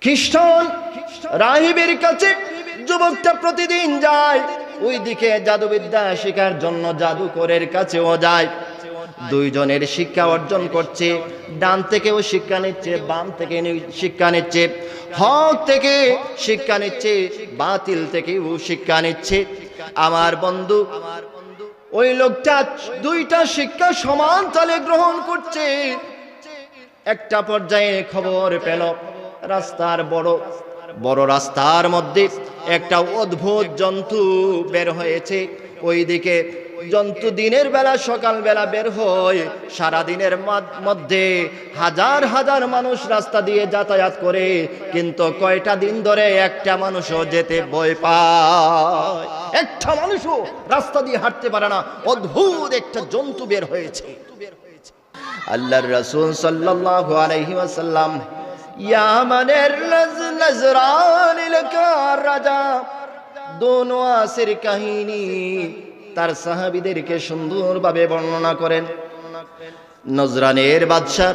খ্রিস্টান রাহিবের কাছে যুবকটা প্রতিদিন যায়, ওইদিকে জাদুবিদ্যা শেখার জন্য জাদুকরের কাছেও যায়। দুইজনের শিক্ষা অর্জন করছে, ডান থেকেও শিক্ষা নিচ্ছে, বাম থেকে শিক্ষা নিচ্ছে, হক থেকে শিক্ষা নিচ্ছে, বাতিল থেকেও শিক্ষা নিচ্ছে। আমার বন্ধু, ওই লোকটা দুইটা শিক্ষা সমান তালে গ্রহণ করছে। একটা পর্যায়ে খবর পেল রাস্তার বড় বড় রাস্তার মধ্যে একটা অদ্ভুত জন্তু বের হয়েছে। ওইদিকে জন্তু দিনের বেলা সকাল বেলা বের হয়, সারা দিনের মধ্যে হাজার হাজার মানুষ রাস্তা দিয়ে যাতায়াত করে, কিন্তু কয়টা দিন ধরে একটা মানুষও যেতে ভয় পায়, একটা মানুষও রাস্তা দিয়ে হাঁটতে পারে না। অদ্ভুত একটা জন্তু বের হয়েছে। আল্লাহর রাসূল সাল্লাল্লাহু আলাইহি ওয়াসাল্লাম ইয়ামানের নজরান এলাকার রাজা দোনোয়াসের কাহিনী তার সাহাবীদেরকে সুন্দরভাবে বর্ণনা করেন। নজরানের বাদশাহ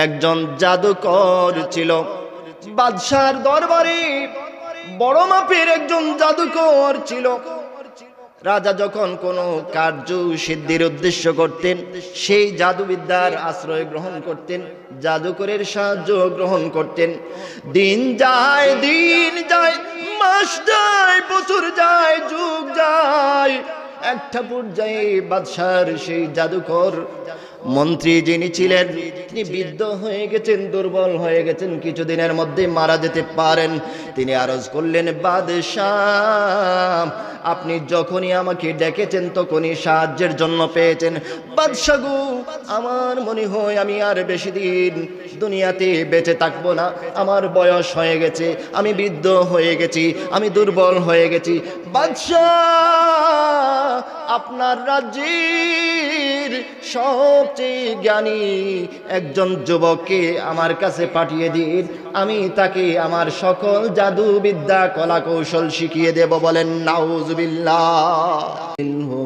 একজন জাদুকর ছিল। বাদশার দরবারে বড় মাপের একজন জাদুকর ছিল। রাজা যখন কোনো কার্য সিদ্ধির উদ্দেশ্য করতেন, সেই জাদুবিদ্যার আশ্রয় গ্রহণ করতেন, জাদুকরের সাহায্য গ্রহণ করতেন। দিন যায়, মাস যায়, বছর যায়, যুগ যায়। একটা পর্যায়ে বাদশার সেই জাদুকর মন্ত্রী যিনি ছিলেন, তিনি বৃদ্ধ হয়ে গেছেন, দুর্বল হয়ে গেছেন, কিছুদিনের মধ্যে মারা যেতে পারেন। তিনি আরজ করলেন, বাদশাহ আপনি যখনই আমাকে ডেকেছেন তখনই সাহায্যের জন্য পেয়েছেন। বাদশাহ গো, আমার মনে হয় আমি আর বেশি দিন দুনিয়াতে বেঁচে থাকবো না, আমার বয়স হয়ে গেছে, আমি বৃদ্ধ হয়ে গেছি, আমি দুর্বল হয়ে গেছি। বাদশাহ আপনার রাজ্যের সবচেয়ে জ্ঞানী একজন যুবককে আমার কাছে পাঠিয়ে দিন, আমি তাকে আমার সকল জাদু বিদ্যা কলা কৌশল শিখিয়ে দেব। বলেন নাউযুবিল্লাহ।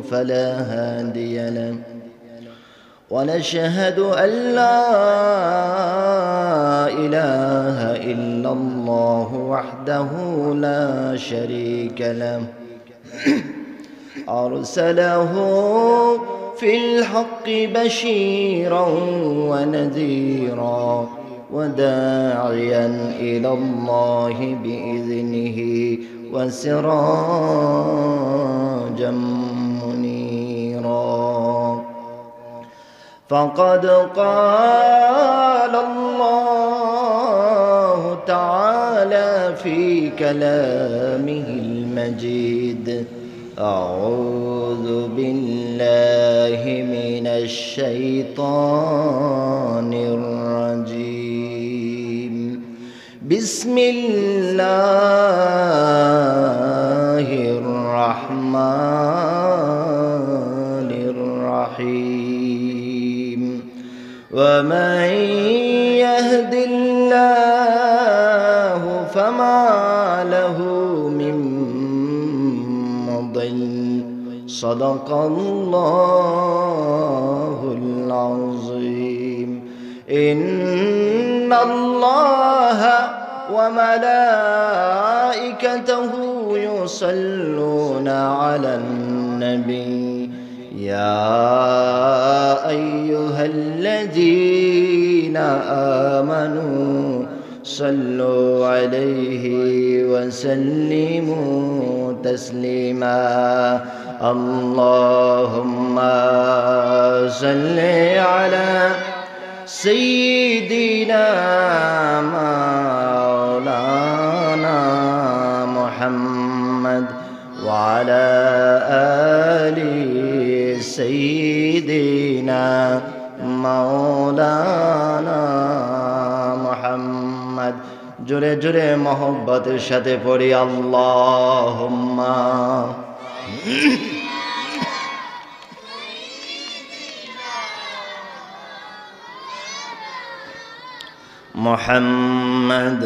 ফালা হাদিয়া লাহ ونشهد أن لا إله إلا الله وحده لا شريك له أرسله في الحق بشيرا ونذيرا وداعيا إلى الله بإذنه وسراجا منيرا فقد قال الله تعالى في كلامه المجيد أعوذ بالله من الشيطان الرجيم بسم الله الرحمن الرحيم ومن يهد الله فما له من مضل صدق الله العظيم إن الله وملائكته يصلون على النبي يا أيها الذين آمنوا صلوا عليه وسلموا تسليما اللهم صل على سيدنا مولانا محمد وعلى آل سيدنا مولانا محمد জোরে জোরে মোহব্বতের সাথে পড়ি আল্লাহুম্মা محمد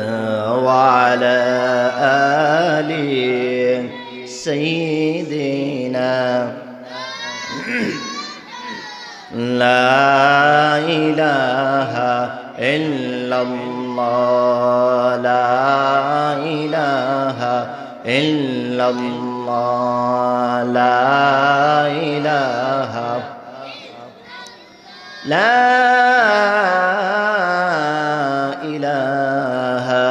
وعلى آل سيدنا لا إله إلا الله লা ইলাহা ইল্লাল্লাহ লা ইলাহা লা ইলাহা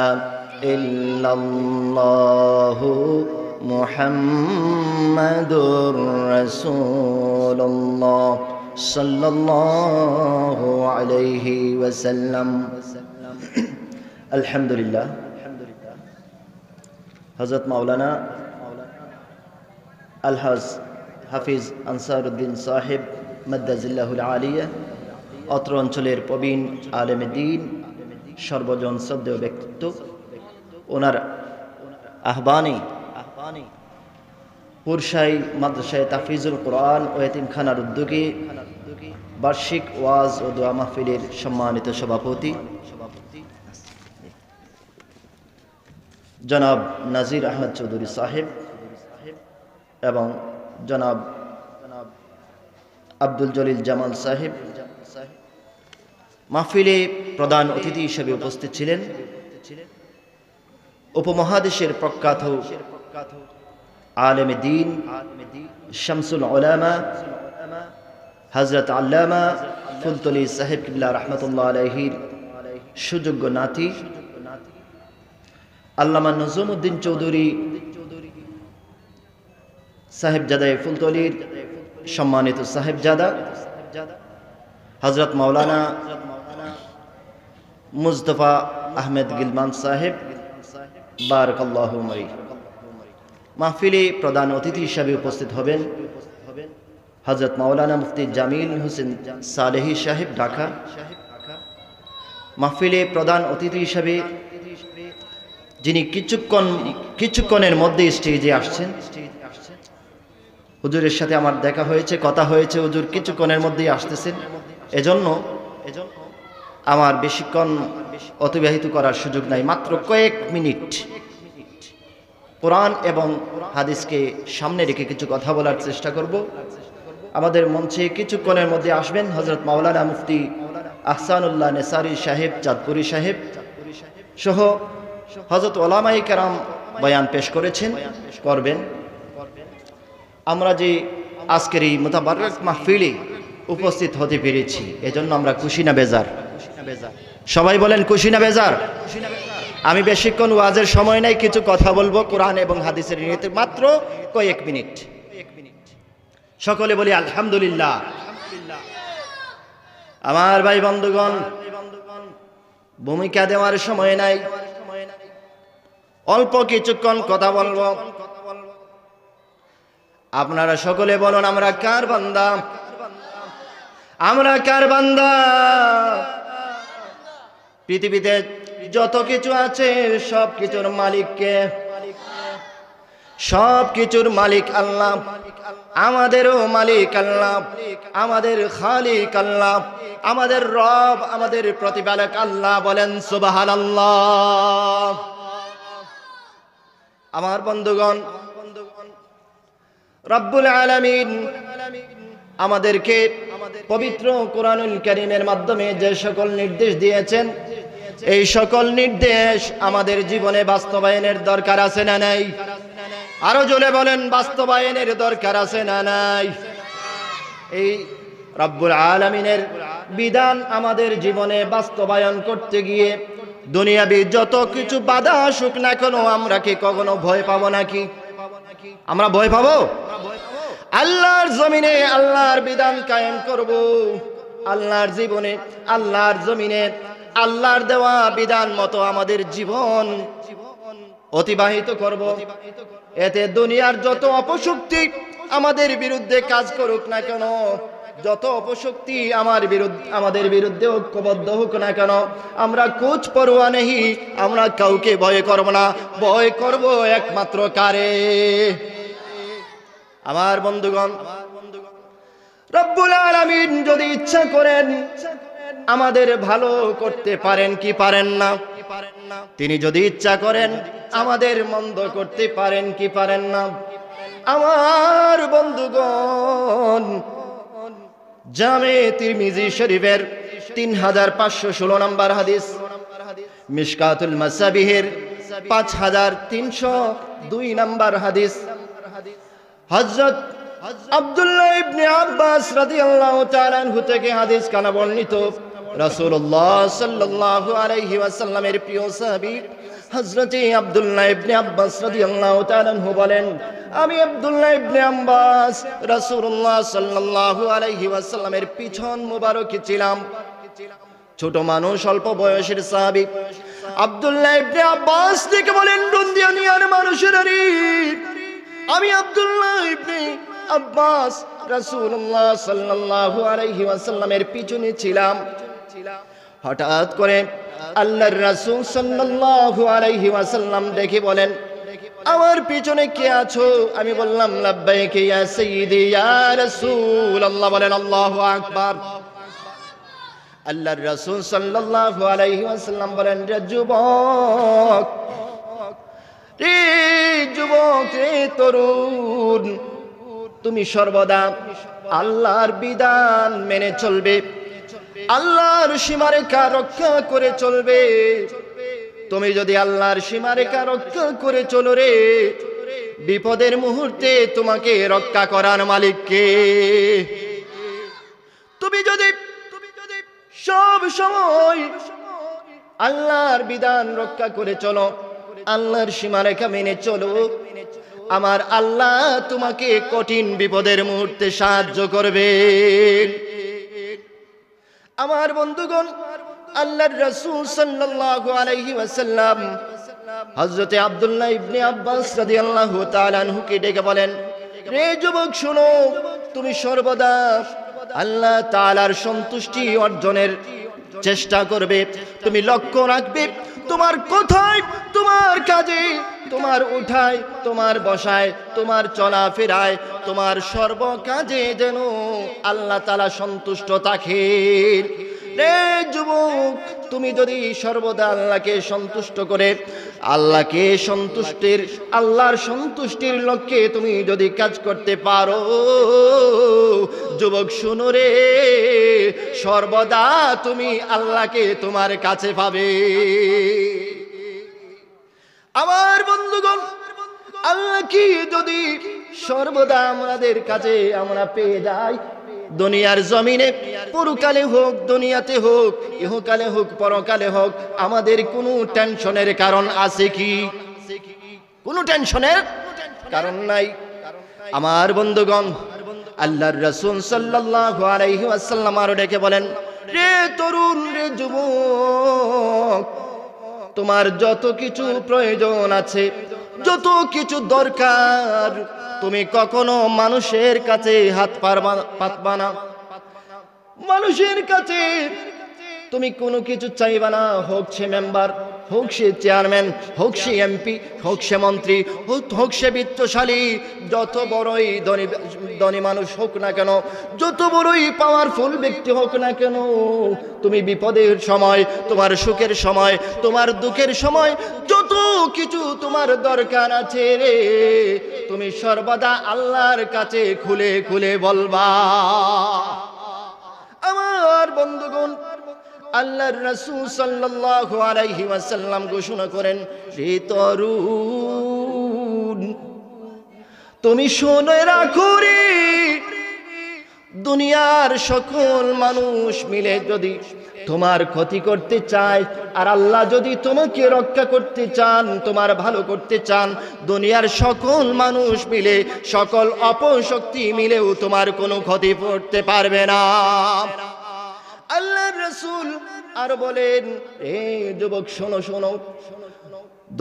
ইল্লাল্লাহু মুহাম্মাদুর রাসূলুল্লাহ সাল্লাল্লাহু আলাইহি ওয়াসাল্লাম। আলহামদুলিল্লাহ, হযরত মাওলানা আলহাজ হাফিজ আনসারউদ্দিন সাহেব মাদ্দাজিল্লাহুল আলিয়া অত্র অঞ্চলের প্রবীণ আলেমে দ্বীন, সর্বজন শ্রদ্ধেয় ব্যক্তিত্ব, ওনার আহ্বানে পুরসাই মাদ্রাসায় তাফিজুল কোরআন ও এতিমখানার উদ্যোগে বার্ষিক ওয়াজ ও দোয়া মাহফিলের সম্মানিত সভাপতি জনাব নাজির আহমদ চৌধুরী সাহেব এবং জনাব আব্দুল জলিল জামাল সাহেব মাহফিলে প্রধান অতিথি হিসেবে উপস্থিত ছিলেন। উপমহাদেশের প্রখ্যাত আলেমে দ্বীন শামসুল উলামা হযরত আল্লামা ফুলতলি সাহেব কিবলা রাহমাতুল্লাহ আলাইহির সুযোগ্য নাতি আল্লামা নজমউদ্দিন চৌধুরী সাহেবজাদায়ে ফুলতলির সম্মানিত সাহেবজাদা হযরত মাওলানা মুজতফা আহমেদ গিলমান সাহেব বারাকাল্লাহু মাই। মাহফিলে প্রধান অতিথি হিসাবে উপস্থিত হবেন হযরত মাওলানা মুফতি জামিল হোসেন সালেহী সাহেব ঢাকা। মাহফিলে প্রধান অতিথি হিসাবে যিনি কিছুক্ষণের মধ্যে স্টেজে আসছেন, হুজুরের সাথে আমার দেখা হয়েছে, কথা হয়েছে, হুজুর কিছুক্ষণের মধ্যেই আসতেছেন। এজন্য আমার বেশিক্ষণ অতিবাহিত করার সুযোগ নাই, মাত্র কয়েক মিনিট কোরআন এবং হাদিসকে সামনে রেখে কিছু কথা বলার চেষ্টা করব। আমাদের মঞ্চে কিছুক্ষণের মধ্যে আসবেন হযরত মাওলানা মুফতি আহসানুল্লাহ নেসারি সাহেব চাঁদপুরি সাহেব সহ হযরত উলামায়ে কেরাম বয়ান পেশ করবেন। আমরা যে আজকের এই মুতাবারক মাহফিলে উপস্থিত হতে পেরেছি, এজন্য আমরা খুশি না বেজার? সবাই বলেন খুশি না বেজার? আমি বেশিক্ষণ ওয়াজের সময় নাই, কিছু কথা বলবো কোরআন এবং হাদিসের নিয়তে, মাত্র কয়েক মিনিট। সকলে বলি আলহামদুলিল্লাহ। আমার ভাই বন্ধুগণ, ভূমিকা দেওয়ার সময় নাই, অল্প কিছুক্ষণ কথা বলবো। আপনারা সকলে বলুন, আমরা কার বান্দা? আমরা কার বান্দা? পৃথিবীতে যত কিছু আছে সব কিছুর মালিক কে? সব কিছুর মালিক আল্লাহ। আমাদেরও মালিক আল্লাহ, আমাদের খালিক আল্লাহ, আমাদের রব, আমাদের প্রতিপালক আল্লাহ। বলেন সুবহানাল্লাহ। আমার বন্ধুগণ, রব্বুল আলামিন আমাদেরকে পবিত্র কোরআনুল কারীমের মাধ্যমে যে সকল নির্দেশ দিয়েছেন, এই সকল নির্দেশ আমাদের জীবনে বাস্তবায়নের দরকার আছে না নাই? আরো জোরে বলেন, বাস্তবায়নের দরকার আছে না নাই? এই রব্বুল আলামিনের বিধান আমাদের জীবনে বাস্তবায়ন করতে গিয়ে দুনিয়াবি যত কিছু বাধা আসুক না কেন, আমরা কি কখনো ভয় পাবো নাকি? আমরা ভয় পাবো? আল্লাহর জমিনে আল্লাহর বিধান কায়েম করব, আল্লাহর জীবনে আল্লাহর জমিনে আল্লাহর দেওয়া বিধান মতো আমাদের জীবন অতিবাহিত করব। এতে দুনিয়ার যত অপশক্তি আমাদের বিরুদ্ধে কাজ করুক না কেন, যত অপশক্তি আমাদের বিরুদ্ধে ঐক্যবদ্ধ হোক না কেন, আমরা কুছ পরোয়া নেই, আমরা কাউকে ভয় করব না। ভয় করব একমাত্র কারে? আমার বন্ধুগণ, রব্বুল আলামিন যদি ইচ্ছা করেন আমাদের ভালো করতে পারেন কি পারেন না? তিনি যদি ইচ্ছা করেন আমাদের মন্দ করতে পারেন কি পারেন না? আমার বন্ধুগণ, জামে তিরমিজি শরীফের 3516 নম্বর হাদিস, মিশকাতুল মাসাবিহের 5302 নম্বর হাদিস। হযরত আব্দুল্লাহ ইবনে আব্বাস রাদিয়াল্লাহু তাআলা আনহু থেকে হাদিস কানা বর্ণিত, রাসূলুল্লাহ সাল্লাল্লাহু আলাইহি ওয়াসাল্লামের প্রিয় সাহাবী হযরত আব্দুল্লাহ ইবনে আব্বাস রাদিয়াল্লাহু তাআলা আনহু বলেন, আমি আব্দুল্লাহ ইবনে আব্বাস রাসূলুল্লাহ সাল্লাল্লাহু আলাইহি ওয়াসাল্লামের পিছন মোবারকে ছিলাম। ছোট মানুষ, অল্প বয়সের সাহাবী আব্দুল্লাহ ইবনে আব্বাস থেকে বলেন, দুনিয়ার মানুষেরা রে, আমি আব্দুল্লাহ ইবনে আব্বাস রাসূলুল্লাহ সাল্লাল্লাহু আলাইহি ওয়াসাল্লামের পিছনে ছিলাম। হঠাৎ করে আল্লাহর রাসূল সাল্লাল্লাহু আলাইহি ওয়াসাল্লাম দেখে বলেন, আমার পিছনে কে আছো? আমি বললাম, লাব্বাইক ইয়া সাইয়্যিদি ইয়া রাসূলুল্লাহ। বলেন আল্লাহু আকবার। আল্লাহর রাসূল সাল্লাল্লাহু আলাইহি ওয়াসাল্লাম বলেন, রে যুবক, রে যুবক, রে তরুণ, তুমি সর্বদা আল্লাহর বিধান মেনে চলবে, আল্লাহর সীমারেখা রক্ষা করে চলবে। তুমি যদি আল্লাহর সীমারেখা রক্ষা করে চলো রে, বিপদের মুহূর্তে তোমাকে রক্ষা করার মালিক কে? তুমি যদি সব সময় আল্লাহর বিধান রক্ষা করে চলো, আল্লাহর সীমারেখা মেনে চলো, আমার আল্লাহ তোমাকে কঠিন বিপদের মুহূর্তে সাহায্য করবে। আমার বন্ধুগণ, আল্লাহর রাসূল সাল্লাল্লাহু আলাইহি ওয়াসাল্লাম হযরত আব্দুল্লাহ ইবনে আব্বাস রাদিয়াল্লাহু তাআলা আনহুকে ডেকে বলেন, রে যুবক শোনো, তুমি সর্বদা আল্লাহ তাআলার সন্তুষ্টি অর্জনের চেষ্টা করবে। তুমি লক্ষ্য রাখবে তোমার কথায়, তোমার কাজে, তোমার উঠায়, তোমার বসায়, তোমার চলাফেরায়, তোমার সর্ব কাজে যেন আল্লাহ তাআলা সন্তুষ্ট থাকেন। রে যুবক, তুমি যদি সর্বদা আল্লাহকে সন্তুষ্ট করে আল্লাহর সন্তুষ্টির লক্ষ্যে তুমি যদি কাজ করতে পারো, যুবক শুনো রে, সর্বদা তুমি আল্লাহকে তোমার কাছে পাবে। আমার বন্ধুগণ, আল্লাহকে যদি সর্বদা আমাদের কাছে আমরা পেয়ে যাই, দুনিয়ার জমিনে, পরকালে হোক, দুনিয়াতে হোক, ইহকালে হোক, পরকালে হোক, আমাদের কোনো টেনশনের কারণ আছে কি? কোনো টেনশনের কারণ নাই। আমার বন্ধুগণ, আল্লাহর রাসূল সাল্লাল্লাহু আলাইহি ওয়াসাল্লাম আরো ডেকে বলেন, রে তরুণ, রে যুবক, তোমার যত কিছু প্রয়োজন আছে, যত কিছু দরকার, তুমি কখনো মানুষের কাছে হাত পাতবা না। মানুষের কাছে তুমি কোনো কিছু চাইবা না, হোক সে মেম্বার, হোক সে চেয়ারম্যান, হোক সে এমপি, হোক সে মন্ত্রী, হোক সে বিত্তশালী, যত বড়ই ধনী মানুষ হোক না কেন, যত বড়ই পাওয়ারফুল ব্যক্তি হোক না কেন, তুমি বিপদের সময়, তোমার সুখের সময়, তোমার দুঃখের সময়, যত কিছু তোমার দরকার আছে রে, তুমি সর্বদা আল্লাহর কাছে খুলে খুলে বলবা। আমার বন্ধুগণ, আল্লাহর রাসূল সাল্লাল্লাহু আলাইহি ওয়াসাল্লাম ঘোষণা করেন, হে তরুণ, তুমি শুনে রাখো রে, দুনিয়ার সকল মানুষ মিলে যদি তোমার ক্ষতি করতে চায়, আর আল্লাহ যদি তোমাকে রক্ষা করতে চান, তোমার ভালো করতে চান, দুনিয়ার সকল মানুষ মিলে, সকল অপশক্তি মিলেও তোমার কোনো ক্ষতি করতে পারবে না। আল্লাহর রাসূল আর বলেন, হে যুবক শোনো, শোনো,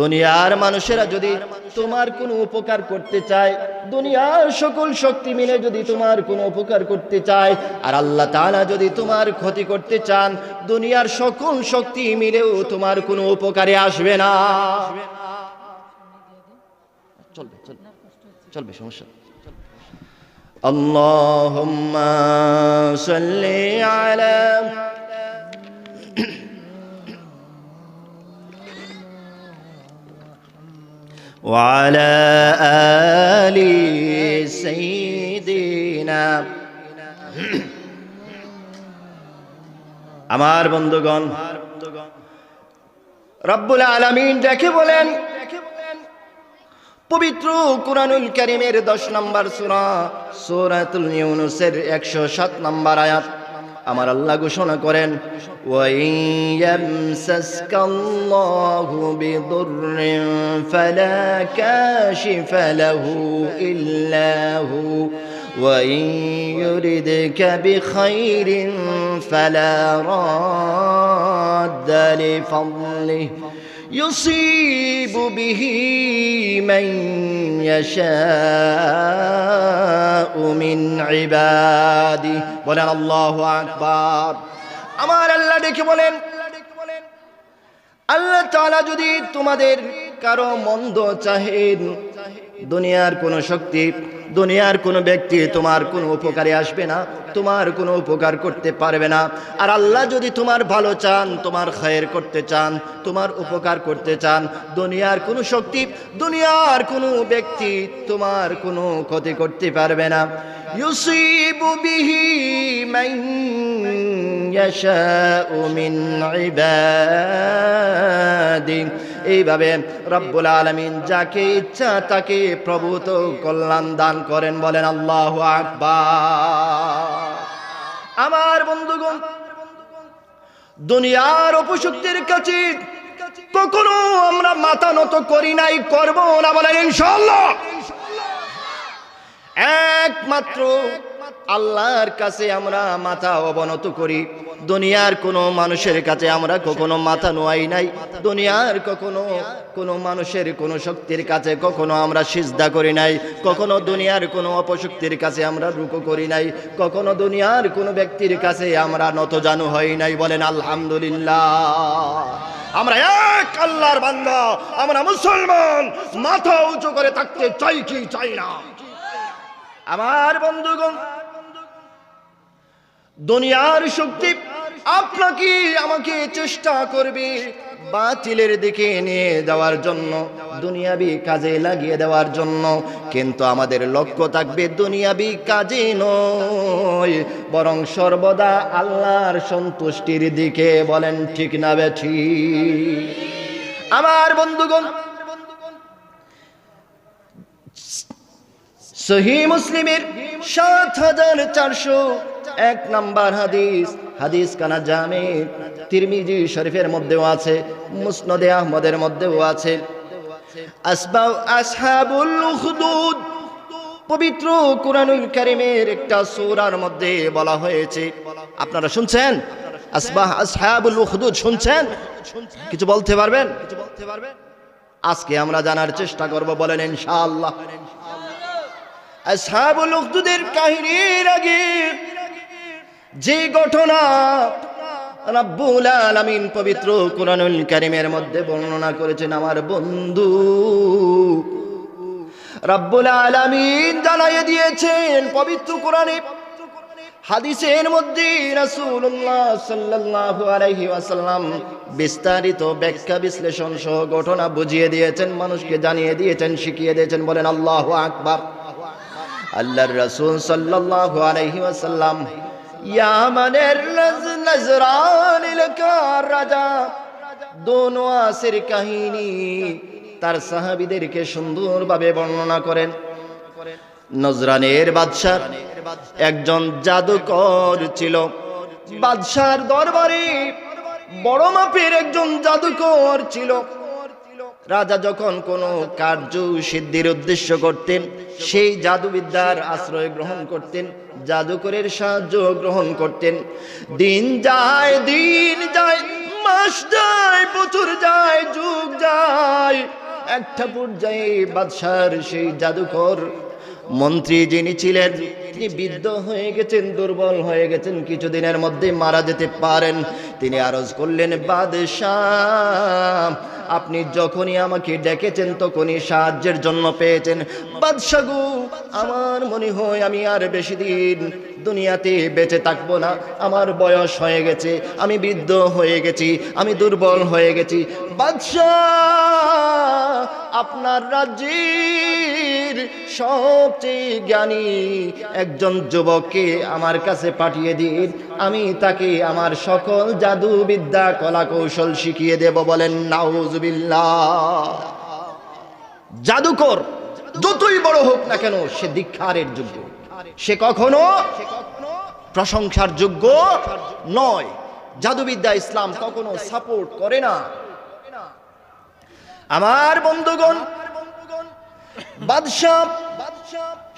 দুনিয়ার মানুষেরা যদি তোমার কোনো উপকার করতে চায়, দুনিয়ার সকল শক্তি মিলে যদি তোমার কোনো উপকার করতে চায়, আর আল্লাহ তাআলা যদি তোমার ক্ষতি করতে চান, দুনিয়ার সকল শক্তি মিলেও তোমার কোনো উপকারে আসবে না। চলবে চলবে চলবে, সমস্যা। আল্লাহুম্মা সাল্লি আলা وعلى آل سيدنا। আমার বন্ধুগণ, রব্বুল আলামিন ডেকে বলেন, পবিত্র কুরআনুল কারীমের 10 নম্বর সূরা সূরাতুল ইউনূসের 107 নম্বর আয়াত আমার আল্লাহ ঘোষণা করেন, ওয়া ইয়ামসাসকাল্লাহু বিদুররিন ফালা কাশিফা লাহু ইল্লা হু ওয়া ইউরিদকা বিখাইরিন ফালা রাদ্দা লিফাদলিহি يصيب به من يشاء من عباده বলেন আল্লাহু আকবার। আমার আল্লাহ ডেকে বলেন, আল্লাহ তাআলা যদি তোমাদের কারো মন্দ চাহেন, দুনিয়ার কোনো শক্তি, দুনিয়ার কোনো ব্যক্তি তোমার কোনো উপকারে আসবে না, তোমার কোনো উপকার করতে পারবে না। আর আল্লাহ যদি তোমার ভালো চান, তোমার খায়ের করতে চান, তোমার উপকার করতে চান, দুনিয়ার কোনো শক্তি, দুনিয়ার কোনো ব্যক্তি তোমার কোনো ক্ষতি করতে পারবে না। ইউসিবু বিহি মান ইয়াশাউ মিন ইবাদি, এইভাবে রব্বুল আলামিন যাকে ইচ্ছা তাকে প্রভূত কল্যাণ দান করেন। বলেন আল্লাহু আকবার। আমার বন্ধুগণ, দুনিয়ার অপশক্তির কাছে কখনো আমরা মাথা নত করি নাই, করব না। বলেন ইনশাআল্লাহ। একমাত্র আল্লাহর কাছে আমরা মাথা অবনত করি। দুনিয়ার কোনো মানুষের কাছে আমরা কখনো মাথা নোয়াই নাই। দুনিয়ার কখনো কোনো মানুষের কোনো শক্তির কাছে কখনো আমরা সিজদা করি নাই। কখনো দুনিয়ার কোনো অপশক্তির কাছে আমরা রুকু করি নাই। কখনো দুনিয়ার কোনো ব্যক্তির কাছে আমরা নতজানু হই নাই। বলেন আলহামদুলিল্লাহ। আমরা এক আল্লাহর বান্দা, আমরা মুসলমান, মাথা উঁচু করে থাকতে চাই কি চাই না। আমার বন্ধুগণ, দুনিয়ার শক্তি আপনাকে আমাকে চেষ্টা করবে বাতিলের দিকে নিয়ে যাওয়ার জন্য, দুনিয়াবি কাজে লাগিয়ে দেওয়ার জন্য, কিন্তু আমাদের লক্ষ্য থাকবে দুনিয়াবি কাজে নয়, বরং সর্বদা আল্লাহর সন্তুষ্টির দিকে। বলেন ঠিক না বেঠিক? আমার বন্ধুগণ, সহিহ মুসলিমের ৭৪০১ নম্বর হাদিস, হাদিস কানা জামে তিরমিজি শরীফের মধ্যেও আছে, মুসনাদে আহমদের মধ্যেও আছে। আসহাবুল উখদুদ পবিত্র কুরআনুল কারীমের একটা সূরার মধ্যে বলা হয়েছে। আপনারা শুনছেন? আসহাবুল উখদুদ শুনছেন? কিছু বলতে পারবেন? আজকে আমরা জানার চেষ্টা করব। বলেন ইনশাআল্লাহ। আসহাবুল উখদুদের কাহিনীর আগে যে ঘটনা রব্বুল আলামিন পবিত্র কুরআনুল কারীমের মধ্যে বর্ণনা করেছেন, আমার বন্ধু রব্বুল আলামিন জানাইয়ে দিয়েছেন পবিত্র কুরআনে, হাদিসের মধ্যে রাসূলুল্লাহ সাল্লাল্লাহু আলাইহি ওয়াসাল্লাম বিস্তারিত ব্যাখ্যা বিশ্লেষণ সহ ঘটনা বুঝিয়ে দিয়েছেন, মানুষকে জানিয়ে দিয়েছেন, শিখিয়ে দিয়েছেন। বলেন আল্লাহু আকবার। আল্লাহর রাসূল সাল্লাল্লাহু আলাইহি ওয়াসাল্লাম ইয়ামানের নজরান এলাকার রাজা দোনোয়াসের কাহিনী তার সাহাবীদেরকে সুন্দরভাবে বর্ণনা করেন। নজরানের বাদশা একজন জাদুকর ছিল। বাদশার দরবারে বড় মাপের একজন জাদুকর ছিল। রাজা যখন কোনো কার্য সিদ্ধির উদ্দেশ্য করতেন, সেই জাদুবিদ্যার আশ্রয় গ্রহণ করতেন, জাদুকরের সাহায্য গ্রহণ করতেন। দিন যায়, মাস যায়, বছর যায়, যুগ যায়। একটা পর্যায়ে বাদশার সেই জাদুকর মন্ত্রী যিনি ছিলেন, তিনি বৃদ্ধ হয়ে গেছেন, দুর্বল হয়ে গেছেন, কিছুদিনের মধ্যে মারা যেতে পারেন। তিনি আরজ করলেন, বাদশাহ আপনি যখনই আমাকে ডেকেছেন তখনই সাহায্যের জন্য পেয়েছেন। বাদশাহ গো, আমার মনে হয় আমি আর বেশি দিন দুনিয়াতে বেঁচে থাকবো না। আমার বয়স হয়ে গেছে, আমি বৃদ্ধ হয়ে গেছি, আমি দুর্বল হয়ে গেছি। বাদশাহ আপনার রাজ্যের সবচেয়ে জ্ঞানী একজন যুবককে আমার কাছে পাঠিয়ে দিন, আমি তাকে আমার সকল জাদু বিদ্যা কলা কৌশল শিখিয়ে দেব। বলেন নাউজুবিল্লাহ। জাদুকর যতই বড় হোক না কেন সে ধিক্কারের যোগ্য, সে কখনো প্রশংসার যোগ্য নয়। জাদুবিদ্যা ইসলাম কখনো সাপোর্ট করে না। আমার বন্ধুগণ, বাদশাহ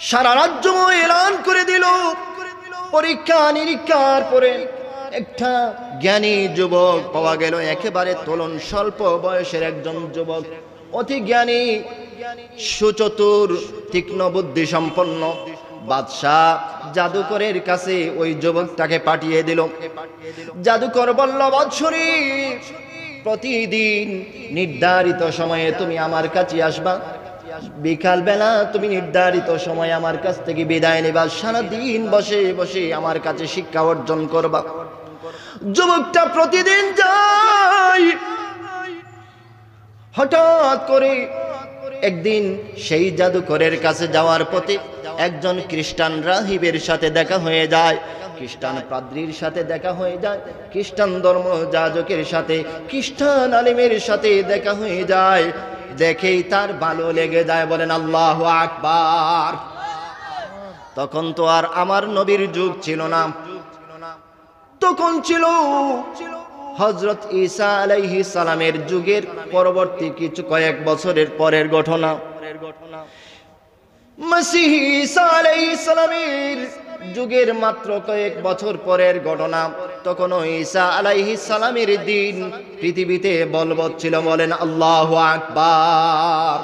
সারা রাজ্য এলান করে দিল। পরীক্ষা নিরীক্ষার পরে একটা জ্ঞানী যুবক পাওয়া গেল, একেবারে তরুণ স্বল্প বয়সের একজন যুবক, অতি জ্ঞানী, সুচতুর, তীক্ষ্ণ বুদ্ধি সম্পন্ন। বাদশাহ জাদুকরের কাছে ওই যুবকটাকে পাঠিয়ে দিল। জাদুকর বলল, বৎসরী, প্রতিদিন নির্ধারিত সময়ে তুমি আমার কাছে আসবা, বিকাল বেলা তুমি নির্ধারিত সময় আমার কাছ থেকে বিদায় নেবা, সারাদিন বসে বসে আমার কাছে শিক্ষা অর্জন করবা। যুবকটা প্রতিদিন যায়। হঠাৎ করে একদিন সেই জাদুকরের কাছে যাওয়ার পথে একজন খ্রিস্টান রাহিবের সাথে দেখা হয়ে যায়, খ্রিস্টান পাদ্রীর সাথে দেখা হয়ে যায়, খ্রিস্টান ধর্ম যাজকের সাথে, খ্রিস্টান আলিমের সাথে দেখা হয়ে যায়। দেখেই তার ভালো লেগে যায়। বলেন আল্লাহু আকবার। তখন তো আর আমার নবীর যুগ ছিল না, তখন ছিল হযরত ঈসা আলাইহিস সালামের যুগের পরবর্তী কিছু কয়েক বছরের পরের ঘটনা। মসিহ ঈসা আলাইহিস সালামের যুগের মাত্র কয়েক বছর পরের ঘটনা। তখনও ঈসা আলাইহিস সালামের দিন পৃথিবীতে বলবৎ ছিল। বলেন আল্লাহু আকবার।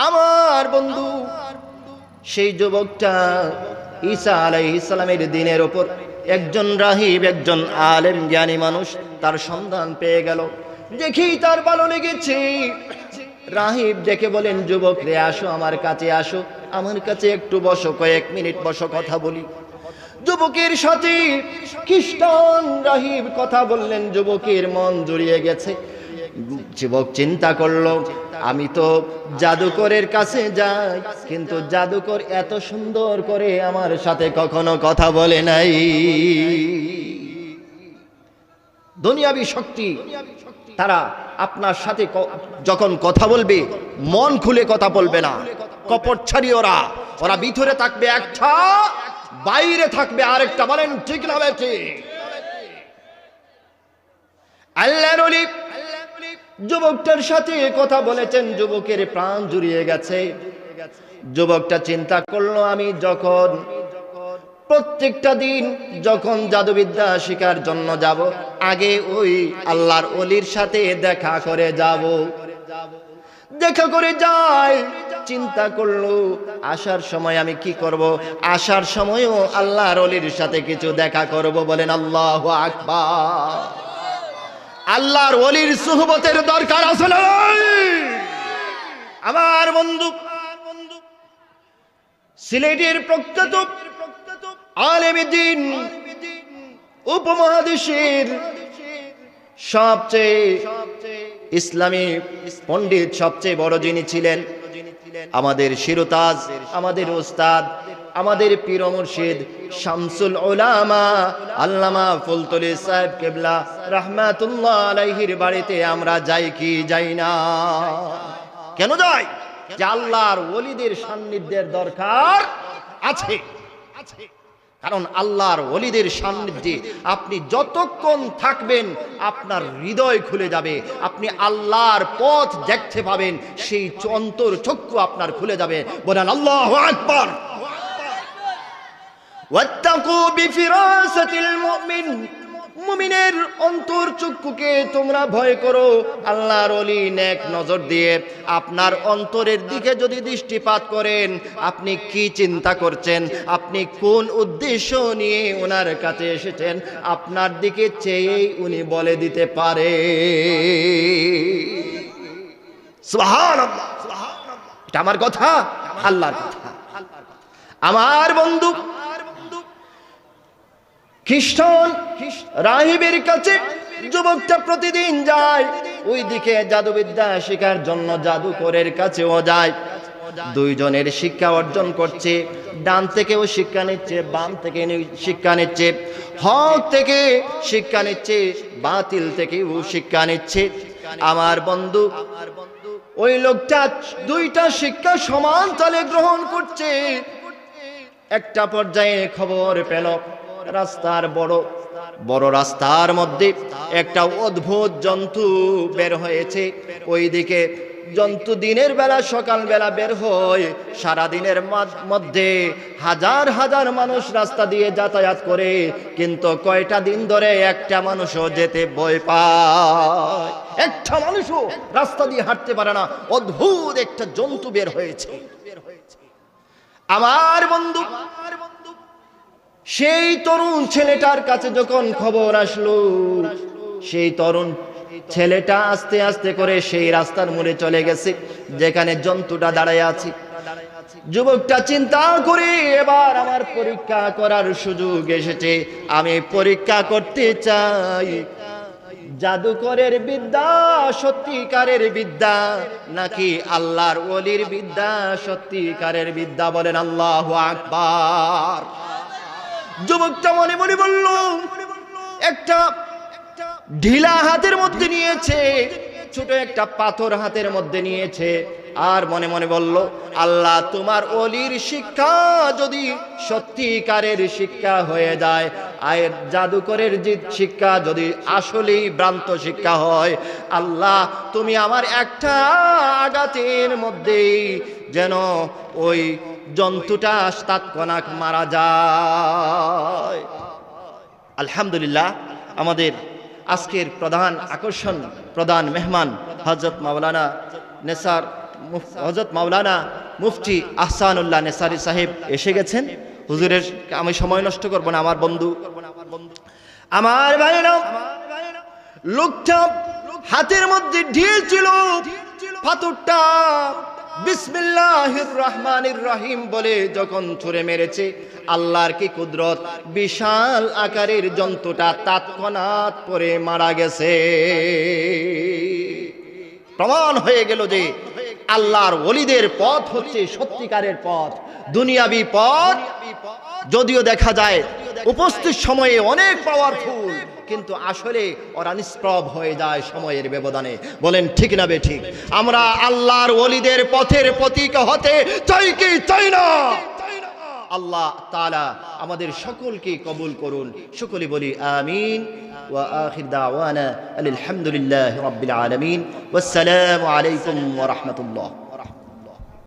আমার বন্ধু, সেই যুবকটা ঈসা আলাইহিস সালামের দিনের উপর একজন রাহিব, একজন আলেম জ্ঞানী মানুষ তার সন্ধান পেয়ে গেল। দেখেই তার ভালো লেগেছে। রাহিব ডেকে বলেন, যুবক রে, আসো আমার কাছে, আসো আমার কাছে একটু বসো, কয়েক মিনিট বসো, কথা বলি। যুবকের সাথে খ্রিস্টান রাহিব কথা বললেন। যুবকের মন জুড়িয়ে গেছে। যুবক চিন্তা করলো, আমি তো জাদুকরের কাছে যাই, কিন্তু জাদুকর এত সুন্দর করে আমার সাথে কখনো কথা বলে নাই। দুনিয়াবী শক্তি, তারা আপনার সাথে যখন কথা বলবে মন খুলে কথা বলবে না, কপট ছাড়ি। ওরা ভিতরে থাকবে একটা, বাইরে থাকবে আরেকটা। বলেন ঠিক না বেঠি? আল্লাহর ওলি যুবকটার সাথে কথা বলেছেন, যুবকের প্রাণ জুড়িয়ে গেছে। যুবকটা চিন্তা করলো, আমি যখন প্রত্যেকটা দিন যখন জাদুবিদ্যা শেখার জন্য যাব, আগে ওই আল্লাহর ওলির সাথে দেখা করে যাব। দেখা করে যাই। চিন্তা করলো, আসার সময় আমি কি করব? আসার সময়ও আল্লাহর ওলির সাথে কিছু দেখা করব। বলেন আল্লাহু আকবার। আল্লাহর ওলির সুহবতের দরকার আছে না? আমার বন্ধু, সিলেটের প্রখ্যাত আলেমে দ্বীন, উপমহাদেশের সবচেয়ে ইসলামী পণ্ডিত, সবচেয়ে বড় যিনি ছিলেন, আমাদের শিরতাজ, আমাদের ওস্তাদ, আমাদের পীর মুর্শিদ শামসুল উলামা আল্লামা ফুলতলি সাহেব কেবলা রাহমাতুল্লাহ আলাইহির বাড়িতে আমরা যাই কি যাই না? কেন যাই? যে আল্লাহর ওলিদের সান্নিধ্যের দরকার আছে। কারণ আল্লাহর ওলিদের সান্নিধ্যে আপনি যতক্ষণ থাকবেন আপনার হৃদয় খুলে যাবে, আপনি আল্লাহর পথ দেখতে পাবেন, সেই অন্তর চক্ষু আপনার খুলে যাবে। বলেন আল্লাহু আকবার। ওয়াত্তাকু বিফিরাসাতিল মুমিন, মুমিনের অন্তর চক্ষুকে তোমরা ভয় করো। আল্লাহর ওলি নেক নজর দিয়ে আপনার অন্তরের দিকে যদি দৃষ্টিপাত করেন, আপনি কি চিন্তা করছেন, আপনি কোন উদ্দেশ্য নিয়ে ওনার কাছে এসেছেন, আপনার দিকে চেয়েই উনি বলে দিতে পারে। সুবহানাল্লাহ। এটা আমার কথা, আল্লাহর কথা। আমার বন্ধু, খ্রিস্টান রাহিবের কাছে যুবকটা প্রতিদিন যায়। ওইদিকে জাদুবিদ্যা শেখার জন্য জাদুকরের কাছেও যায়। দুইজনের শিক্ষা অর্জন করছে, ডান থেকেও শিক্ষা নিচ্ছে, বাম থেকে শিক্ষা নিচ্ছে, হক থেকে শিক্ষা নিচ্ছে, বাতিল থেকেও শিক্ষা নিচ্ছে। আমার বন্ধু ওই লোকটা দুইটা শিক্ষা সমান তালে গ্রহণ করছে। একটা পর্যায়ে খবর পেল রাস্তার বড় রাস্তার মধ্যে একটা অদ্ভুত জন্তু বের হয়েছে। ওইদিকে জন্তু দিনের বেলা সকালবেলা বের হয়, সারাদিনের মধ্যে হাজার হাজার মানুষ রাস্তা দিয়ে যাতায়াত করে, কিন্তু কয়টা দিন ধরে একটা মানুষও যেতে ভয় পায়, একটা মানুষও রাস্তা দিয়ে হাঁটতে পারে না। অদ্ভুত একটা জন্তু বের হয়েছে। আমার বন্ধু সেই তরুণ ছেলেটার কাছে যখন খবর আসলো, সেই তরুণ ছেলেটা আস্তে আস্তে করে সেই রাস্তার মোড়ে চলে গেছে যেখানে জন্তুটা দাঁড়ায় আছে। যুবকটা চিন্তা করে, এবার আমার পরীক্ষা করার সুযোগ এসেছে, আমি পরীক্ষা করতে চাই জাদুকরের বিদ্যা সত্যিকারের বিদ্যা নাকি আল্লাহর ওলির বিদ্যা সত্যিকারের বিদ্যা। বলেন আল্লাহু আকবার। যুবকটা মনে মনে বলল, একটা ঢিলা হাতের মধ্যে নিয়েছে, ছোট একটা পাথর হাতের মধ্যে নিয়েছে, আর মনে মনে বলল, আল্লাহ তোমার ওলির শিক্ষা যদি সত্যিকারের শিক্ষা হয়ে যায়, আর জাদুকরের যে শিক্ষা যদি আসলেই ভ্রান্ত শিক্ষা হয়, আল্লাহ তুমি আমার একটা আঘাতের মধ্যেই যেন ওই জন্তুটা তৎক্ষণাৎ মারা যায়। আলহামদুলিল্লাহ, আমাদের আজকের প্রধান আকর্ষণ, প্রধান মেহমান হযরত মাওলানা মুফতি আহসানুল্লাহ নেসারি সাহেব এসে গেছেন। হুজুরের আমি সময় নষ্ট করব না। আমার বন্ধু, আমার ভাইরা, লোকটা হাতের মধ্যে ঢিল ছিল, পাথরটা বিসমিল্লাহির রহমানির রহিম বলে যখন ছুঁড়ে মেরেছে, আল্লাহর কি কুদরত, বিশাল আকারের জন্তুটা তৎক্ষণাৎ পরে মারা গেছে। প্রমাণ হয়ে গেল যে আল্লাহর ওলিদের পথ হচ্ছে সত্যিকারের পথ। দুনিয়াবি পথ যদিও দেখা যায় উপস্থিত সময়ে অনেক পাওয়ারফুল, কিন্তু আসলে ওরা নিষ্প্রভ হয়ে যায় সময়ের ব্যবধানে। বলেন ঠিক না বেঠিক? আমরা আল্লাহর ওলিদের পথের প্রতীক হতে চাই কি চাই না? আল্লাহ তাআলা আমাদের সকলকে কবুল করুন। সকলে বলি আমিন। ওয়া আখির দাওয়ানা আলহামদুলিল্লাহি রাব্বিল আলামিন। ওয়াসসালামু আলাইকুম ওয়া রাহমাতুল্লাহ।